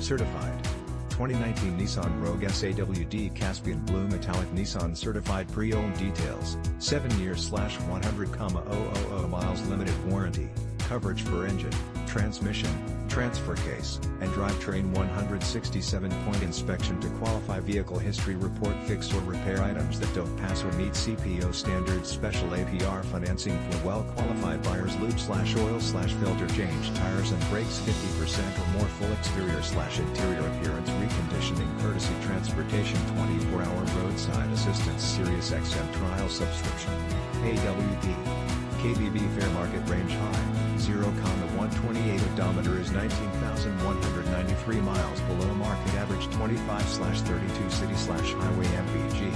Certified. 2019 Nissan Rogue S AWD Caspian Blue Metallic Nissan Certified Pre-Owned Details, 7 years /100,000 miles limited warranty, coverage for engine, transmission, transfer case, and drivetrain 167-point inspection to qualify vehicle history report fix or repair items that don't pass or meet CPO standards Special APR Financing for well-qualified buyers Lube/oil/filter change tires and brakes 50% or more full exterior/interior appearance reconditioning courtesy transportation 24-hour roadside assistance SiriusXM trial subscription. AWD. KBB fair market range high, 0,128 odometer is 19,193 miles below market average 25/32 city/highway MPG.